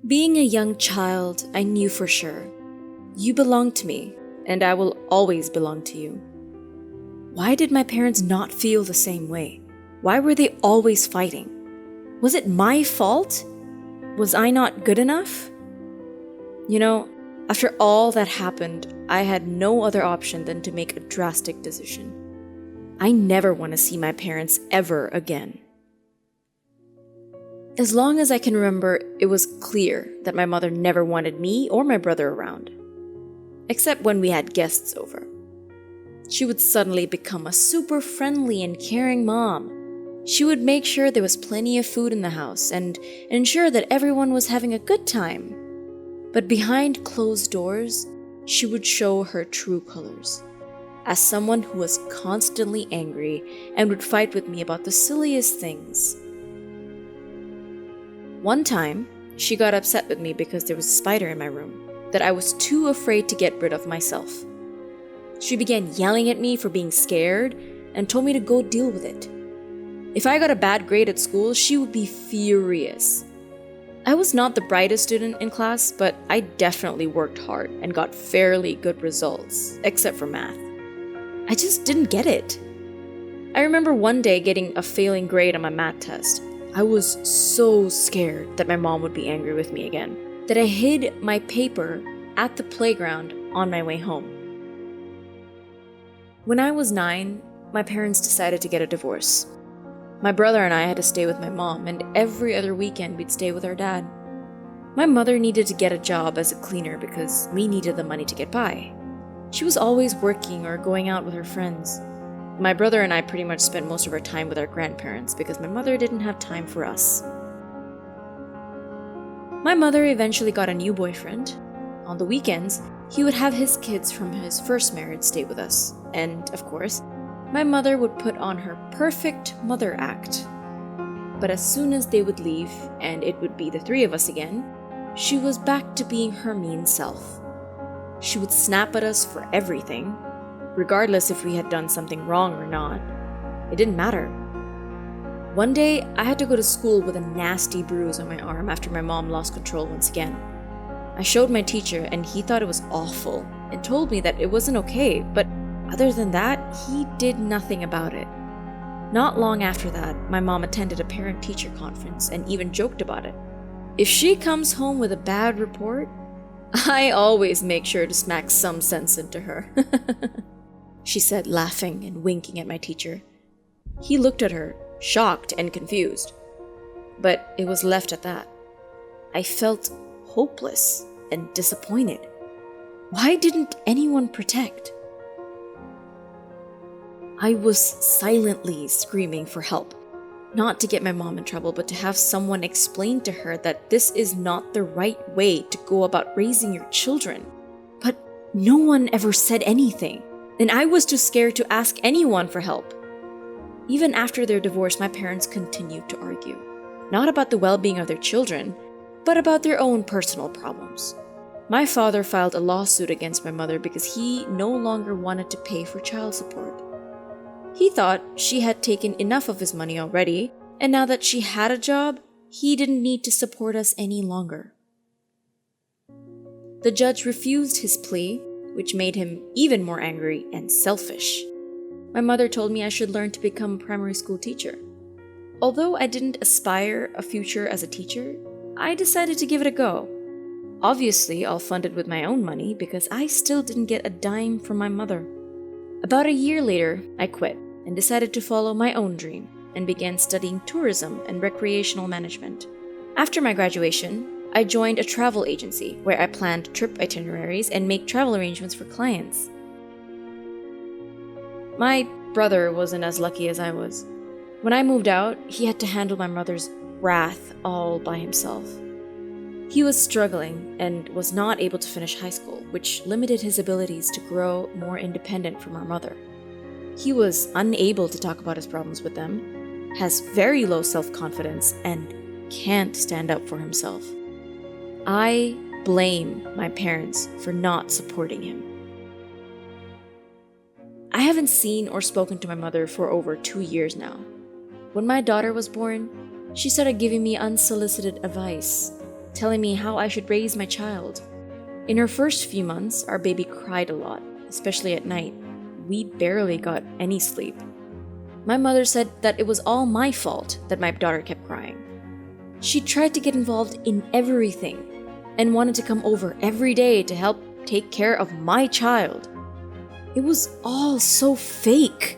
Being a young child, I knew for sure. You belong to me, and I will always belong to you. Why did my parents not feel the same way? Why were they always fighting? Was it my fault? Was I not good enough? After all that happened, I had no other option than to make a drastic decision. I never want to see my parents ever again. As long as I can remember, it was clear that my mother never wanted me or my brother around. Except when we had guests over. She would suddenly become a super friendly and caring mom. She would make sure there was plenty of food in the house and ensure that everyone was having a good time. But behind closed doors, she would show her true colors. As someone who was constantly angry and would fight with me about the silliest things. One time, she got upset with me because there was a spider in my room that I was too afraid to get rid of myself. She began yelling at me for being scared and told me to go deal with it. If I got a bad grade at school, she would be furious. I was not the brightest student in class, but I definitely worked hard and got fairly good results, except for math. I just didn't get it. I remember one day getting a failing grade on my math test. I was so scared that my mom would be angry with me again, that I hid my paper at the playground on my way home. When I was 9, my parents decided to get a divorce. My brother and I had to stay with my mom, and every other weekend we'd stay with our dad. My mother needed to get a job as a cleaner because we needed the money to get by. She was always working or going out with her friends. My brother and I pretty much spent most of our time with our grandparents because my mother didn't have time for us. My mother eventually got a new boyfriend. On the weekends, he would have his kids from his first marriage stay with us. And, of course, my mother would put on her perfect mother act. But as soon as they would leave, and it would be the three of us again, she was back to being her mean self. She would snap at us for everything, regardless if we had done something wrong or not. It didn't matter. One day, I had to go to school with a nasty bruise on my arm after my mom lost control once again. I showed my teacher and he thought it was awful and told me that it wasn't okay, but other than that, he did nothing about it. Not long after that, my mom attended a parent-teacher conference and even joked about it. If she comes home with a bad report, I always make sure to smack some sense into her. She said, laughing and winking at my teacher. He looked at her, shocked and confused. But it was left at that. I felt hopeless and disappointed. Why didn't anyone protect? I was silently screaming for help. Not to get my mom in trouble, but to have someone explain to her that this is not the right way to go about raising your children. But no one ever said anything, and I was too scared to ask anyone for help. Even after their divorce, my parents continued to argue. Not about the well-being of their children, but about their own personal problems. My father filed a lawsuit against my mother because he no longer wanted to pay for child support. He thought she had taken enough of his money already, and now that she had a job, he didn't need to support us any longer. The judge refused his plea, which made him even more angry and selfish. My mother told me I should learn to become a primary school teacher. Although I didn't aspire a future as a teacher, I decided to give it a go. Obviously, I'll fund it with my own money because I still didn't get a dime from my mother. About a year later, I quit and decided to follow my own dream and began studying tourism and recreational management. After my graduation, I joined a travel agency where I planned trip itineraries and make travel arrangements for clients. My brother wasn't as lucky as I was. When I moved out, he had to handle my mother's wrath all by himself. He was struggling and was not able to finish high school, which limited his abilities to grow more independent from our mother. He was unable to talk about his problems with them, has very low self-confidence, and can't stand up for himself. I blame my parents for not supporting him. I haven't seen or spoken to my mother for over 2 years now. When my daughter was born, she started giving me unsolicited advice. telling me how I should raise my child. In her first few months, our baby cried a lot, especially at night. We barely got any sleep. My mother said that it was all my fault that my daughter kept crying. She tried to get involved in everything and wanted to come over every day to help take care of my child. It was all so fake.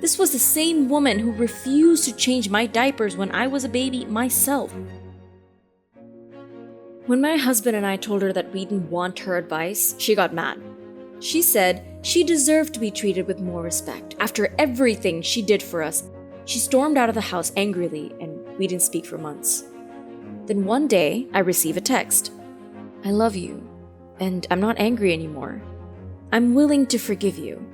This was the same woman who refused to change my diapers when I was a baby myself. When my husband and I told her that we didn't want her advice, she got mad. She said she deserved to be treated with more respect. After everything she did for us, she stormed out of the house angrily, and we didn't speak for months. Then one day, I receive a text. "I love you, and I'm not angry anymore. I'm willing to forgive you."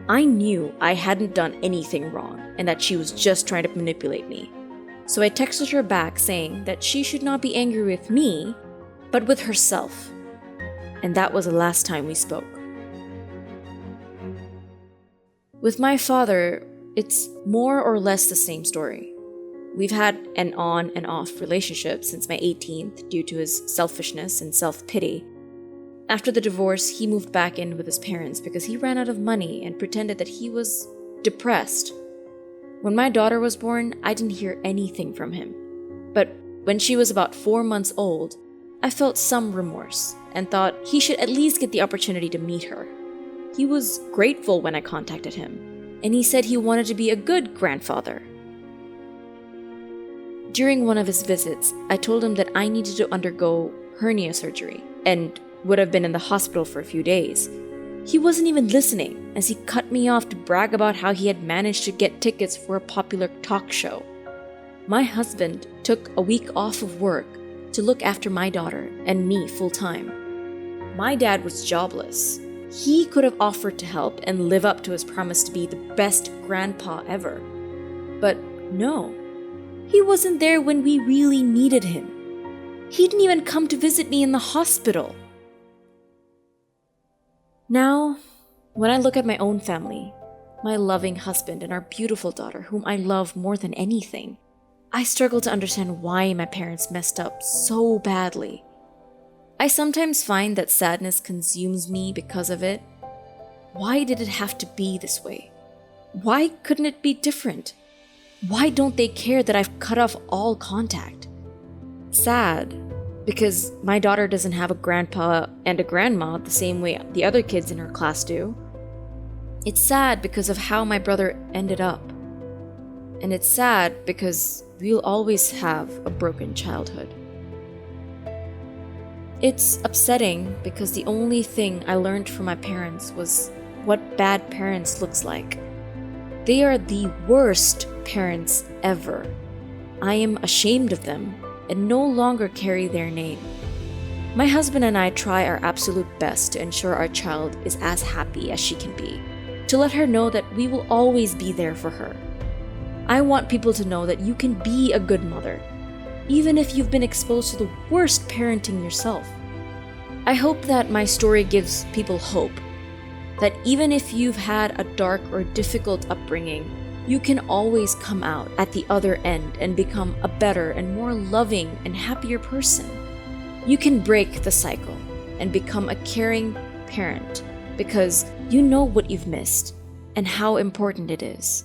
I knew I hadn't done anything wrong and that she was just trying to manipulate me. So I texted her back saying that she should not be angry with me, but with herself. And that was the last time we spoke. With my father, it's more or less the same story. We've had an on and off relationship since my 18th due to his selfishness and self-pity. After the divorce, he moved back in with his parents because he ran out of money and pretended that he was depressed. When my daughter was born, I didn't hear anything from him. But when she was about 4 months old, I felt some remorse and thought he should at least get the opportunity to meet her. He was grateful when I contacted him, and he said he wanted to be a good grandfather. During one of his visits, I told him that I needed to undergo hernia surgery and would have been in the hospital for a few days. He wasn't even listening, as he cut me off to brag about how he had managed to get tickets for a popular talk show. My husband took a week off of work to look after my daughter and me full-time. My dad was jobless. He could have offered to help and live up to his promise to be the best grandpa ever. But no, he wasn't there when we really needed him. He didn't even come to visit me in the hospital. Now, when I look at my own family, my loving husband and our beautiful daughter, whom I love more than anything, I struggle to understand why my parents messed up so badly. I sometimes find that sadness consumes me because of it. Why did it have to be this way? Why couldn't it be different? Why don't they care that I've cut off all contact? Sad, because my daughter doesn't have a grandpa and a grandma the same way the other kids in her class do. It's sad because of how my brother ended up. And it's sad because we'll always have a broken childhood. It's upsetting because the only thing I learned from my parents was what bad parents looks like. They are the worst parents ever. I am ashamed of them and no longer carry their name. My husband and I try our absolute best to ensure our child is as happy as she can be, to let her know that we will always be there for her. I want people to know that you can be a good mother, even if you've been exposed to the worst parenting yourself. I hope that my story gives people hope, that even if you've had a dark or difficult upbringing, you can always come out at the other end and become a better and more loving and happier person. You can break the cycle and become a caring parent because you know what you've missed and how important it is.